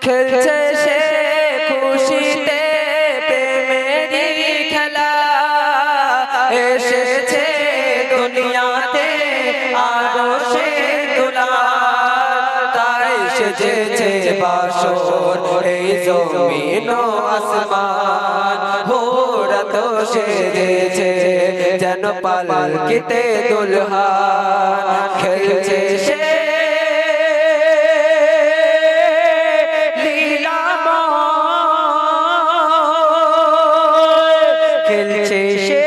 খেলছে সে খুশিতে প্রেমেরই খেলা এসেছে দুনিয়াতে আরো সে দুলাল তাই সেজেছে বাসর এই জমিন ও আসমান হোরা তো সেজেছে যেন পালকিতে দুলহান খেলছে সে খেলছে সে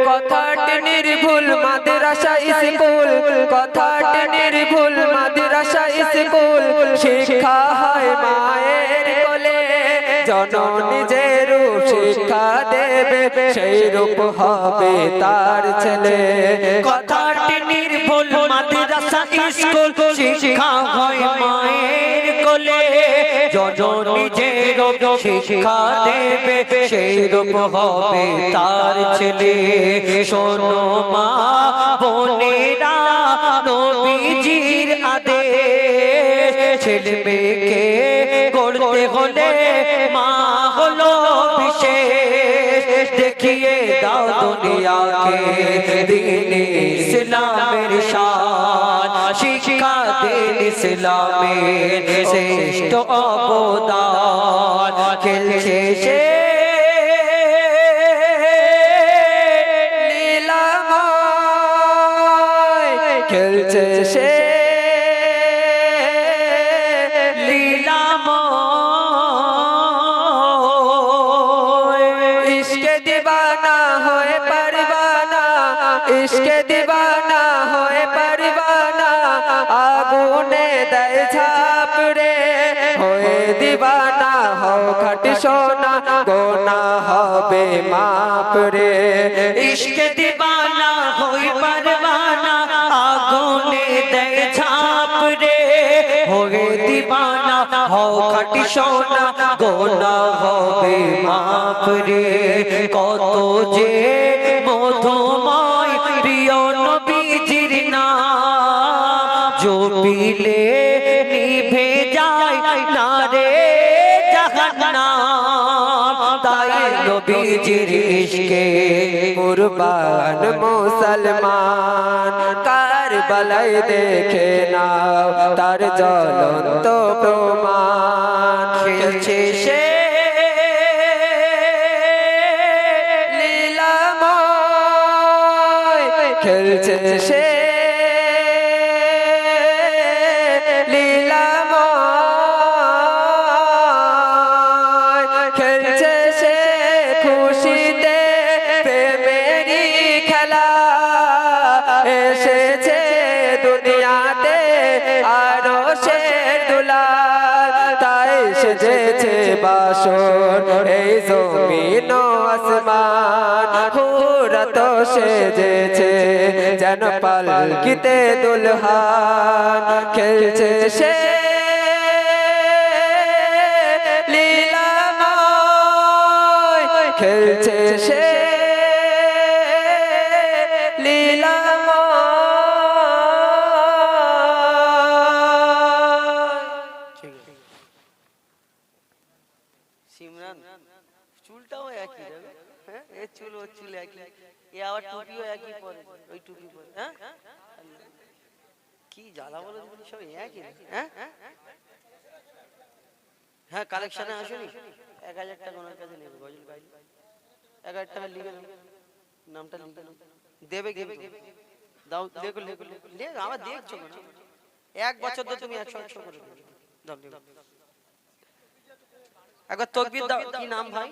কথাটি নির্ভুল মাদ্রাসা স্কুল কথাটি নির্ভুল মাদ্রাসা স্কুল শিক্ষা হয় মায়ের কোলে জননী যে রূপ শিক্ষা দেবে সেই রূপ হবে তার ছেলে কথাটি নির্ভুল মাদ্রাসা স্কুল শিক্ষা হয় মায়ের কোলে জননী যে রূপ শিক্ষা দেবে সেই রূপ হবে তার ছেলে শোনো মা বোনেরা নবীজির আদেশ ছেলে মেয়েকে গড়তে হলে মা হলো বিশেষ দেখিয়ে দাও দুনিয়াকে দ্বীনে ইসলামের শান শিক্ষা দিন ইসলামের শ্রেষ্ঠ অবদান খেলছে সে লীলাময় খেলছে সে ইশকে দিবানা হয়ে পরবানা ইশকে দিবানা হয়ে পরবানা আগুনে দেয় ঝাঁপ রে হয়ে দিবানা হও খাট সোনা গোনা হবে মাপ রে ইশকে দিবানা হই পরবানা আগুনে দেয় ঝাঁপ রে হয়ে দিবানা হও খাটি সোনা গোনা হবে মাপ রে কত যে মধুময় প্রিয় নবীজির নাম জপিলে নিভে যায় না রে জাহান্নাম তাই নবীজির ইশকে কুরবান মুসলমান কারবালায় দেখে নাও তার জ্বলন্ত প্রমাণ খেলছে সে লীলাময় খেলছে সে লীলাময় খেলছে সে খুশিতে প্রেমেরই খেলা এসেছে দুনিয়াতে আরো সে দুলাল তাই সেজেছে বাসর এই জমিন ও আসমান হোরা তো সেজেছে যেন পালকিতে দুলহান খেলছে সে লীলাময় খেলছে সে সিমরান চুলটাও একই রে হ্যাঁ এ চুল ও চুল একই এ আবার টুপিও একই পরে ওই টুপি পরে হ্যাঁ কি জ্বালা বলে বলি সব একই হ্যাঁ হ্যাঁ কালেকশনে আসুনি 1000 টাকা ওনার কাছে নেবে গজল গাইলে 1000 টাকা লিখে নামটা লিখে দেবে দেবে দাও লেখো লেখো লেখ আমার দেখছো না এক বছর তো তুমি 100 করে দাও দাও একবার তাকবীর দাও কি নাম ভাই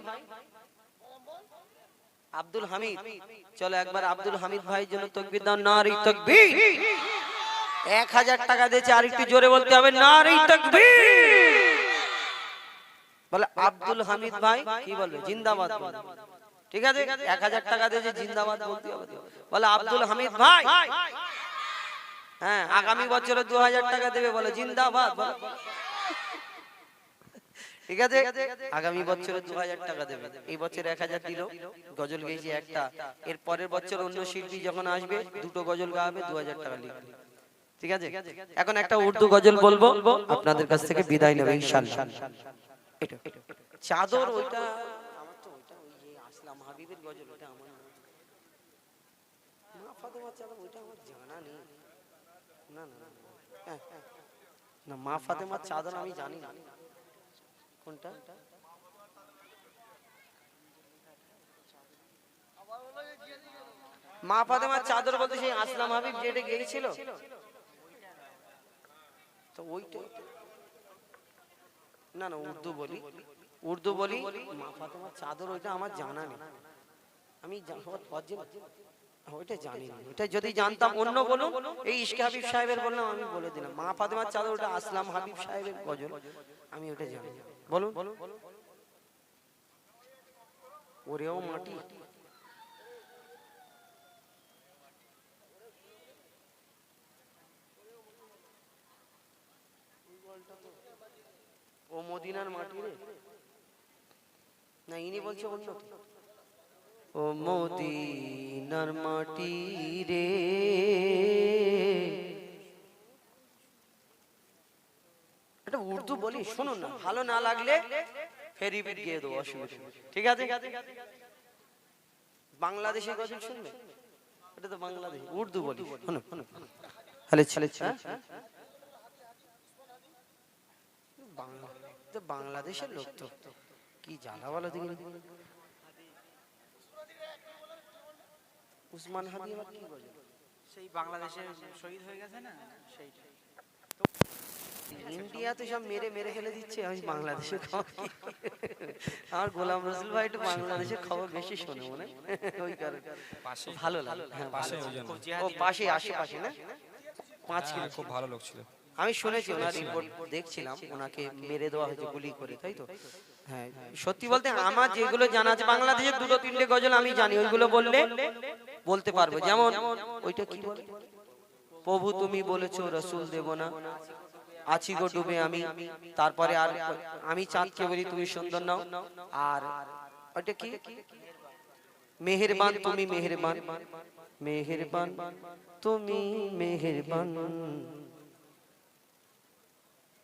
আব্দুল হামিদ চলো একবার আব্দুল হামিদ ভাইয়ের জন্য তাকবীর দাও নারী তাকবীর 1000 টাকা দিয়েছে আর একটু জোরে বলতে হবে নারী তাকবীর বলে আব্দুল হামিদ ভাই কি বলবে জিন্দাবাদ ঠিক আছে 1000 টাকা দিয়েছে জিন্দাবাদ বলতে হবে বলে আব্দুল হামিদ ভাই হ্যাঁ আগামী বছরে 2000 টাকা দেবে বলে জিন্দাবাদ বলে ঠিক আছে, আগামী বছরে 2000 টাকা দেবে। এই বছর 1000 দিল, গজল গেয়েছে একটা, এর পরের বছর অন্য শিল্পী যখন আসবে দুটো গজল গাবে, 2000 টাকা লিখবে। ঠিক আছে, এখন একটা উর্দু গজল বলবো, আপনাদের কাছ থেকে বিদায় নেবে ইনশাআল্লাহ। এটা চাদর, ওইটা আমার তো, ওইটা ওই যে আসলাম হাবিবের গজল, ওটা আমার না। মা ফাতেমার চাদর, ওইটা আমার জানা নেই। না না না, না মা ফাতেমার চাদর আমি জানি না। কোনটা? মা ফাতেমার চাদর বলতে সেই আসলাম হাবিব যেটা গেয়েছিল, তো ওইটা না না, উর্দু বলি, উর্দু বলি। মা ফাতেমার চাদর ওইটা আমার জানা নেই, আমি ওইটা জানি না। ওইটা যদি জানতাম অন্য বলুন, এই ইশকে হাবিব সাহেবের বললাম, আমি বলে দিলাম। মা ফাতেমার চাদর ওটা আসলাম হাবিব সাহেবের গজল, আমি ওটা জানি না। বলুন। ওরেও মাটি, ও মদিনার মাটি রে, না ইনি বলছে অন্য। ও মদিনার মাটি রে, এটা উর্দু বলি, শুনুন না, ভালো না লাগলে ফের রিপিট গিয়ে দেবো, অসুবিধা নেই। ঠিক আছে, বাংলাদেশের গজল শুনবে, এটা তো বাংলাদেশ, উর্দু বলি, শুনুন। হ্যালো ছেলে, বাংলাদেশের লোক তো কি জ্বালা বলো দেখি। উসমান হাদি আবার কি গজল? সেই বাংলাদেশে শহীদ হয়ে গেছে না, সেইটাই। ইন্ডিয়াতে সব মেরে মেরে ফেলে দিচ্ছে, আমি বাংলাদেশের খবর, আমার গোলাম রসুল ভাই একটু বাংলাদেশের খবর বেশি শোনে মনে, ওই কারণে ভালো লাগে। হ্যাঁ, ও পাশে, আশেপাশে না, 5 কিলো, খুব ভালো লোক ছিল। আমি শুনেছি ওনার রিপোর্ট দেখছিলাম, ওনাকে মেরে দেওয়া হয়েছে গুলি করে, তাই তো? হ্যাঁ, সত্যি বলতে আমার যেগুলো জানা আছে বাংলাদেশের 2-3টে গজল আমি জানি, ওইগুলো বললে বলতে পারবো। যেমন ওইটা কি বলে, প্রভু তুমি বলেছো রসুল দেব না, আছি গো ডুবে আমি, তারপরে আর আমি চাঁদকে বলি তুমি সুন্দর নাও, আর ওইটা কি, মেহেরবান তুমি মেহেরবান, মেহেরবান তুমি মেহেরবান,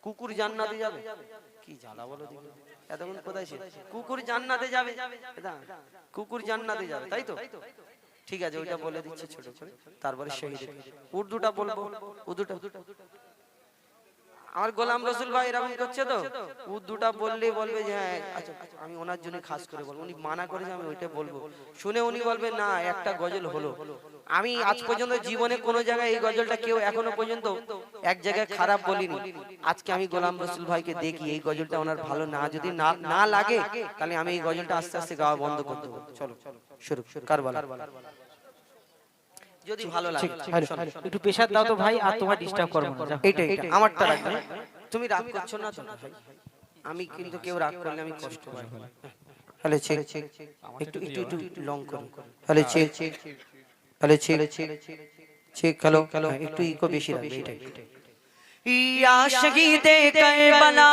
কুকুর জান্নাতে যাবে, কি জ্বালা বলো দেখি, এতক্ষণ কোথায় ছিল? কুকুর জান্নাতে যাবে, কুকুর জান্নাতে যাবে, তাই তো? ঠিক আছে, ওইটা বলে দিচ্ছে ছোট করে, তারপরে শহীদ। উর্দুটা বলবো, উর্দুটা আমার গোলাম রসুল ভাই এরকম করছে তো, উর্দুটা বললেই বলবে যে হ্যাঁ আচ্ছা, আমি ওনার জন্য খাস করে বলবো, উনি মানা করেছে আমি ওইটা বলবো, শুনে উনি বলবে না একটা গজল হলো। আমি আজ পর্যন্ত জীবনে কোনো জায়গায় এই গজলটা কেউ এখনো পর্যন্ত এক জায়গায় খারাপ বলিনি। আজকে আমি গোলাম রসুল ভাইকে দেখি এই গজলটা ওনার ভালো না, যদি না লাগে তাহলে আমি এই গজলটা আস্তে আস্তে গাওয়া বন্ধ করে দেবো। চলো শুরু, কারবালা যদি ভালো লাগে। একটু প্রেসার দাও তো ভাই, আর তোমার ডিস্টার্ব করব না। এইটা আমারটা রাখবে, তুমি রাগ করছো না তো ভাই? আমি কিন্তু কেউ রাগ করলে আমি কষ্ট পাই। হ্যালো চেক, একটু একটু একটু লং করো। Hello check, hello check, check, hello, একটু ইকো বেশি রাখবে। এইটাই ইয়া শহীদে কারবালা,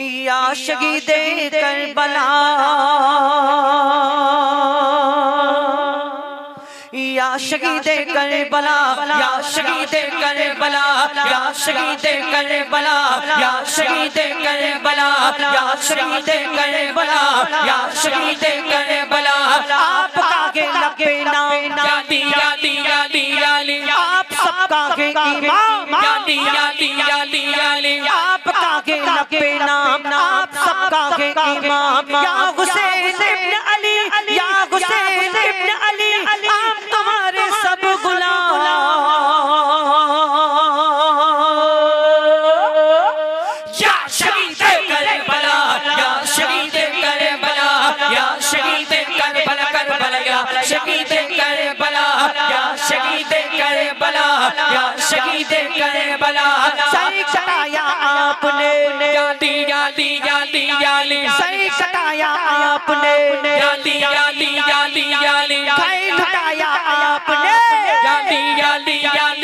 ইয়া শহীদে কারবালা, या शहीदे करबला, या शहीदे करबला, या शहीदे करबला, या शहीदे करबला, या शहीदे करबला, या शहीदे करबला, आपका के लगे नाम यादी यादी यादी याली, आप सबका के इमाम यादी यादी यादी याली, आपका के लगे नाम, आप सबका के इमाम, या हुसैन इब्न अली, या हुसैन इब्न अली, आप तुम्हारे सब गुलाम, या शहीदे करबला, या शहीदे करबला, या शहीदे करबला, करबला या शहीदे करबला, या शहीदे करबला, या शहीदे करबला, सही कटाया आपने यादी यादी यादी याली, सही कटाया आपने यादी यादी यादी याली, लुटाया आपने यादी यादी यादी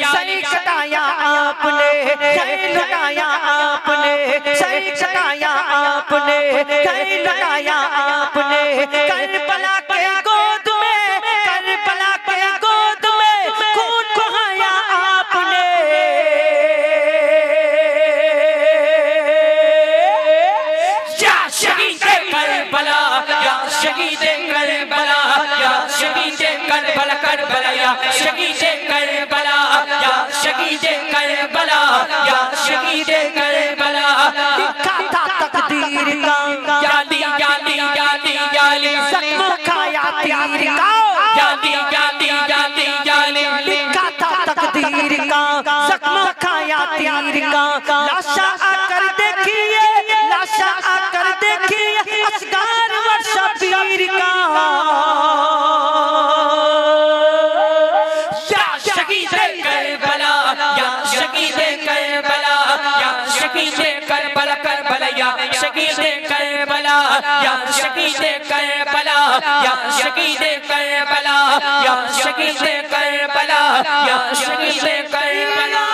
सही कटाया आपने, कहीं लुटाया आपने, सही कटाया आपने, कहीं लुटाया आपने, करबला के गोद में, करबला के गोद में खून बहाया आपने। या शहीद करबला, या शहीद करबला, या शहीद करबला, करबला या शहीद करबला, या शहीद करबला, या शहीद करबला। लिखा था तकदीर का, याली याली याली याली, जख्म खाया तीर का, याली याली याली याली। लिखा था तकदीर का, जख्म खाया तीर का। लाशा आकर देखिए, लाशा आकर देखिए, असगार व शबीर का। या शहीद करबला, या शहीद करबला, या शहीद करबला, करबला या शहीद करबला, या शहीद करबला, या शहीद करबला, या शहीद करबला, या शहीद करबला।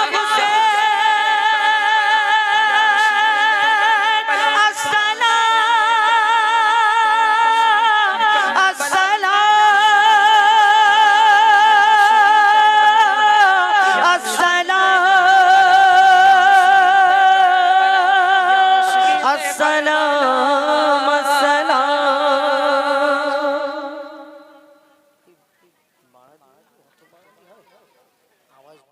अस्सलाम